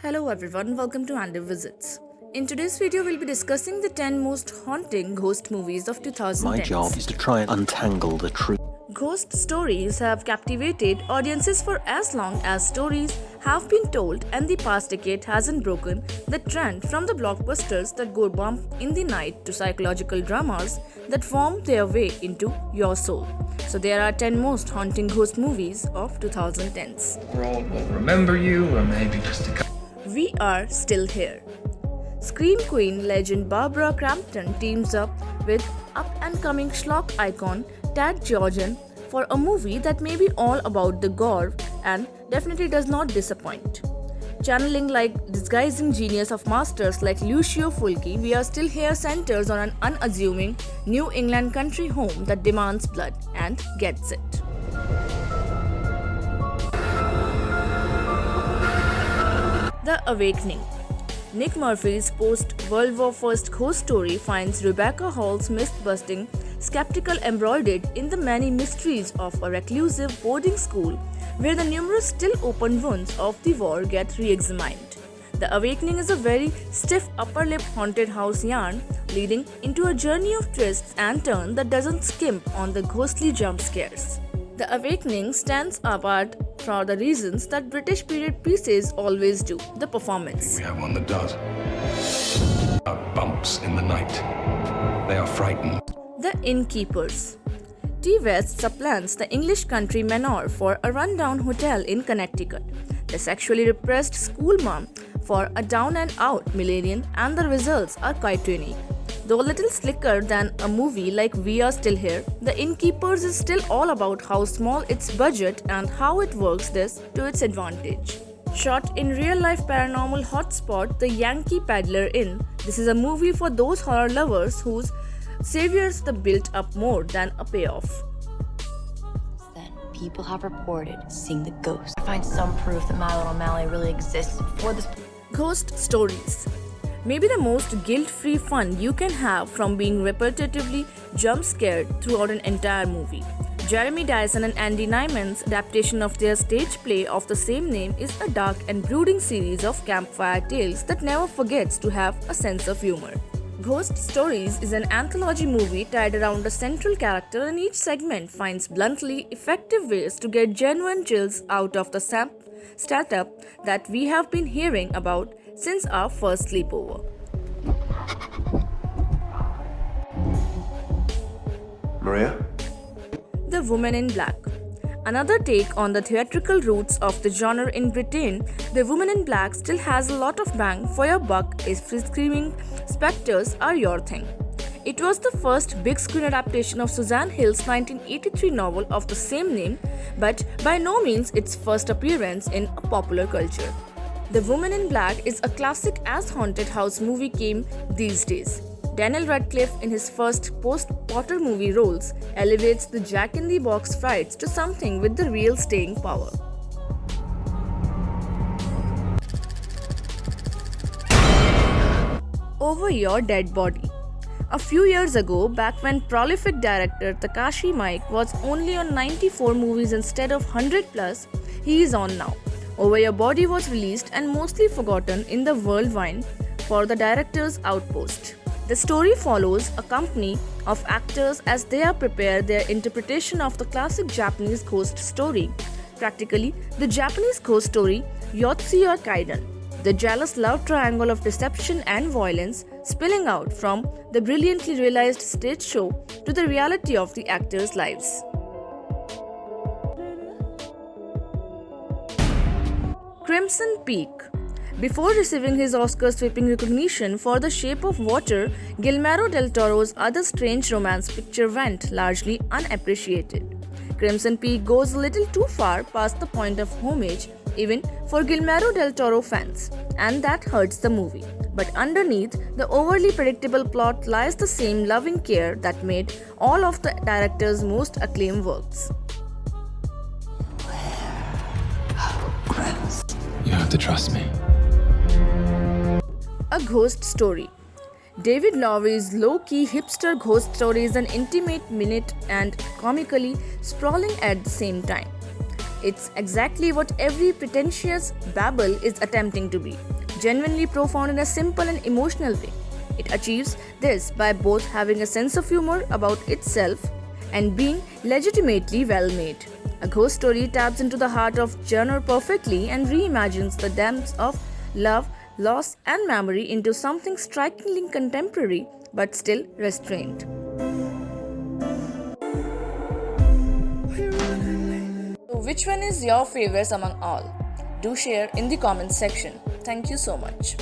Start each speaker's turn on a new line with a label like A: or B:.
A: Hello everyone, welcome to Andy Visits. In today's video, we'll be discussing the 10 most haunting ghost movies of 2010s.
B: My job is to try and untangle the truth.
A: Ghost stories have captivated audiences for as long as stories have been told, and the past decade hasn't broken the trend from the blockbusters that go bump in the night to psychological dramas that form their way into your soul. So there are 10 most haunting ghost movies of 2010s.
C: World will remember you, or maybe just a couple.
A: We are still here. Scream Queen legend Barbara Crampton teams up with up-and-coming schlock icon Tad Georgian for a movie that may be all about the gore and definitely does not disappoint. Channeling like disguising genius of masters like Lucio Fulci, We Are Still Here centers on an unassuming New England country home that demands blood and gets it. The Awakening. Nick Murphy's post-World War I ghost story finds Rebecca Hall's myth-busting skeptical embroidered in the many mysteries of a reclusive boarding school where the numerous still open wounds of the war get re-examined. The Awakening is a very stiff upper-lip haunted house yarn leading into a journey of twists and turns that doesn't skimp on the ghostly jump scares. The Awakening stands apart for the reasons that British period pieces always do, the performance.
D: We have one that does. Bumps in the night. They are frightened.
A: The Innkeepers. T. West supplants the English country manor for a rundown hotel in Connecticut, the sexually repressed school mom for a down-and-out millennial, and the results are quite unique. Though a little slicker than a movie like We Are Still Here, The Innkeepers is still all about how small its budget and how it works this to its advantage. Shot in real-life paranormal hotspot, the Yankee Peddler Inn, this is a movie for those horror lovers whose saviors the built up more than a payoff.
E: Then people have reported seeing the ghost. I find some proof that My Little Mally really exists for this.
A: Ghost stories. Maybe the most guilt-free fun you can have from being repetitively jump-scared throughout an entire movie. Jeremy Dyson and Andy Nyman's adaptation of their stage play of the same name is a dark and brooding series of campfire tales that never forgets to have a sense of humor. Ghost Stories is an anthology movie tied around a central character, and each segment finds bluntly effective ways to get genuine chills out of the startup that we have been hearing about since our first sleepover.
D: Maria?
A: The Woman in Black. Another take on the theatrical roots of the genre in Britain, The Woman in Black still has a lot of bang for your buck if screaming specters are your thing. It was the first big screen adaptation of Suzanne Hill's 1983 novel of the same name, but by no means its first appearance in a popular culture. The Woman in Black is a classic as haunted house movie came these days. Daniel Radcliffe, in his first post-Potter movie roles, elevates the Jack-in-the-Box frights to something with the real staying power. Over Your Dead Body. A few years ago, back when prolific director Takashi Miike was only on 94 movies instead of 100 plus, he is on now. Over Your Body was released and mostly forgotten in the whirlwind for the director's outpost. The story follows a company of actors as they prepare their interpretation of the classic Japanese ghost story. Practically, the Japanese ghost story Yotsuya Kaidan, the jealous love triangle of deception and violence spilling out from the brilliantly realized stage show to the reality of the actors' lives. Crimson Peak. Before receiving his Oscar-sweeping recognition for The Shape of Water, Guillermo del Toro's other strange romance picture went largely unappreciated. Crimson Peak goes a little too far past the point of homage even for Guillermo del Toro fans, and that hurts the movie. But underneath the overly predictable plot lies the same loving care that made all of the director's most acclaimed works.
C: You have to trust me.
A: A Ghost Story. David Lowry's low-key hipster ghost story is an intimate, minute, and comically sprawling at the same time. It's exactly what every pretentious babble is attempting to be, genuinely profound in a simple and emotional way. It achieves this by both having a sense of humor about itself and being legitimately well made. A ghost story taps into the heart of genre perfectly and reimagines the depths of love, loss, and memory into something strikingly contemporary but still restrained. So, which one is your favorite among all? Do share in the comments section. Thank you so much.